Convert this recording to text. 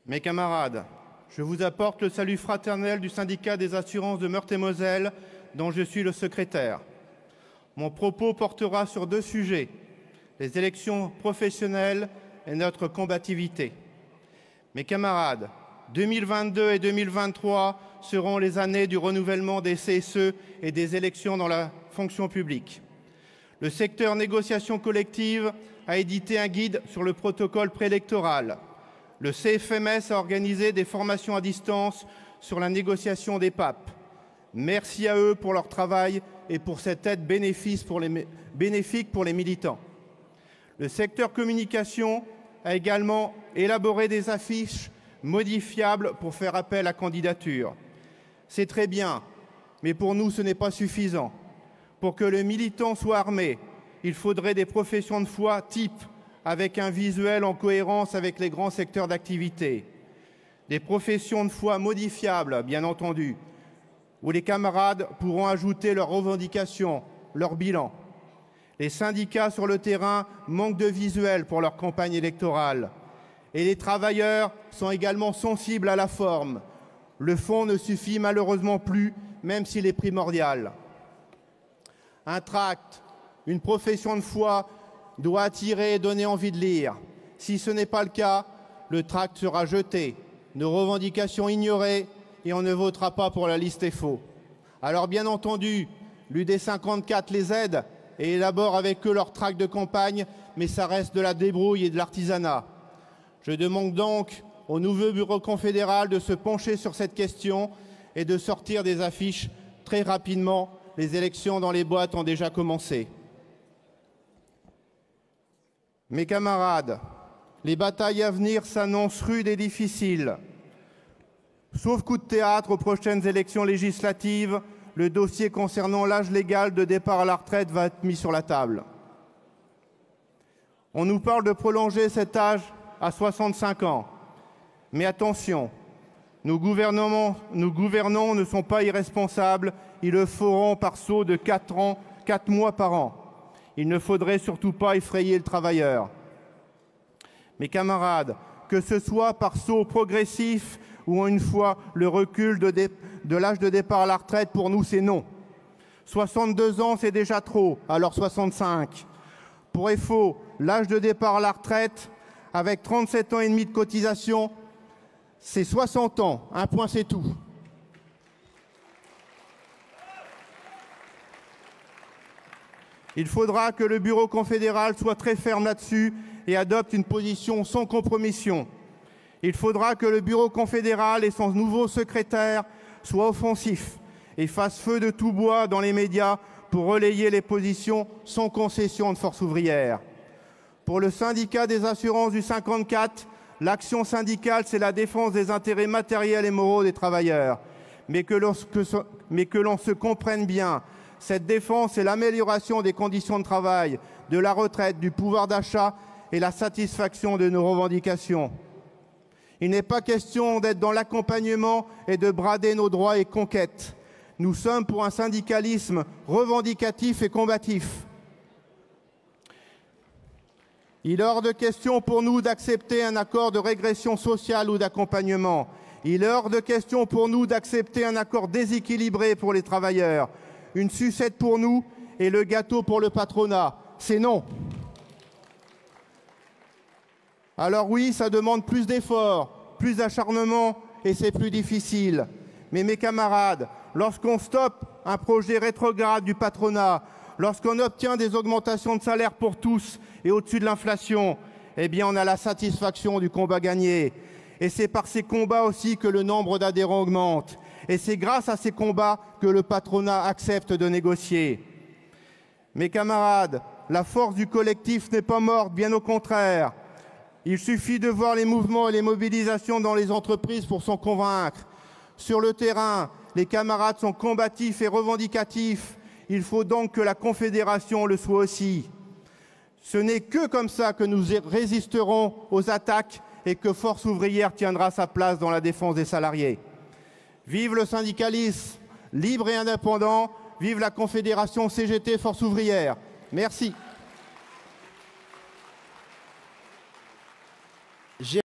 Mes camarades, je vous apporte le salut fraternel du syndicat des assurances de Meurthe-et-Moselle, dont je suis le secrétaire. Mon propos portera sur deux sujets, les élections professionnelles et notre combativité. Mes camarades, 2022 et 2023 seront les années du renouvellement des CSE et des élections dans la fonction publique. Le secteur négociation collective a édité un guide sur le protocole préélectoral. Le CFMS a organisé des formations à distance sur la négociation des PAP. Merci à eux pour leur travail et pour cette aide bénéfique pour les militants. Le secteur communication a également élaboré des affiches modifiables pour faire appel à candidature. C'est très bien, mais pour nous, ce n'est pas suffisant. Pour que le militant soit armé, il faudrait des professions de foi type, avec un visuel en cohérence avec les grands secteurs d'activité. Des professions de foi modifiables, bien entendu, où les camarades pourront ajouter leurs revendications, leur bilan. Les syndicats sur le terrain manquent de visuel pour leur campagne électorale. Et les travailleurs sont également sensibles à la forme. Le fond ne suffit malheureusement plus, même s'il est primordial. Un tract, une profession de foi doit attirer et donner envie de lire. Si ce n'est pas le cas, le tract sera jeté, nos revendications ignorées et on ne votera pas pour la liste FO. Alors bien entendu, l'UD 54 les aide et élabore avec eux leur tract de campagne, mais ça reste de la débrouille et de l'artisanat. Je demande donc au nouveau bureau confédéral de se pencher sur cette question et de sortir des affiches très rapidement. Les élections dans les boîtes ont déjà commencé. Mes camarades, les batailles à venir s'annoncent rudes et difficiles. Sauf coup de théâtre aux prochaines élections législatives, le dossier concernant l'âge légal de départ à la retraite va être mis sur la table. On nous parle de prolonger cet âge à 65 ans. Mais attention, nos gouvernants ne sont pas irresponsables, ils le feront par saut de 4 mois par an. Il ne faudrait surtout pas effrayer le travailleur. Mes camarades, que ce soit par saut progressif ou une fois le recul de l'âge de départ à la retraite, pour nous c'est non. 62 ans c'est déjà trop, alors 65. Pour FO, l'âge de départ à la retraite, avec 37 ans et demi de cotisation, c'est 60 ans, un point c'est tout. Il faudra que le bureau confédéral soit très ferme là-dessus et adopte une position sans compromission. Il faudra que le bureau confédéral et son nouveau secrétaire soient offensifs et fassent feu de tout bois dans les médias pour relayer les positions sans concession de force ouvrière. Pour le syndicat des assurances du 54, l'action syndicale, c'est la défense des intérêts matériels et moraux des travailleurs. Mais que l'on se comprenne bien, cette défense est l'amélioration des conditions de travail, de la retraite, du pouvoir d'achat et la satisfaction de nos revendications. Il n'est pas question d'être dans l'accompagnement et de brader nos droits et conquêtes. Nous sommes pour un syndicalisme revendicatif et combatif. Il est hors de question pour nous d'accepter un accord de régression sociale ou d'accompagnement. Il est hors de question pour nous d'accepter un accord déséquilibré pour les travailleurs. Une sucette pour nous et le gâteau pour le patronat. C'est non. Alors oui, ça demande plus d'efforts, plus d'acharnement et c'est plus difficile. Mais mes camarades, lorsqu'on stoppe un projet rétrograde du patronat, lorsqu'on obtient des augmentations de salaire pour tous et au-dessus de l'inflation, eh bien on a la satisfaction du combat gagné. Et c'est par ces combats aussi que le nombre d'adhérents augmente. Et c'est grâce à ces combats que le patronat accepte de négocier. Mes camarades, la force du collectif n'est pas morte, bien au contraire. Il suffit de voir les mouvements et les mobilisations dans les entreprises pour s'en convaincre. Sur le terrain, les camarades sont combatifs et revendicatifs. Il faut donc que la Confédération le soit aussi. Ce n'est que comme ça que nous résisterons aux attaques et que Force ouvrière tiendra sa place dans la défense des salariés. Vive le syndicalisme libre et indépendant, vive la Confédération CGT Force ouvrière. Merci.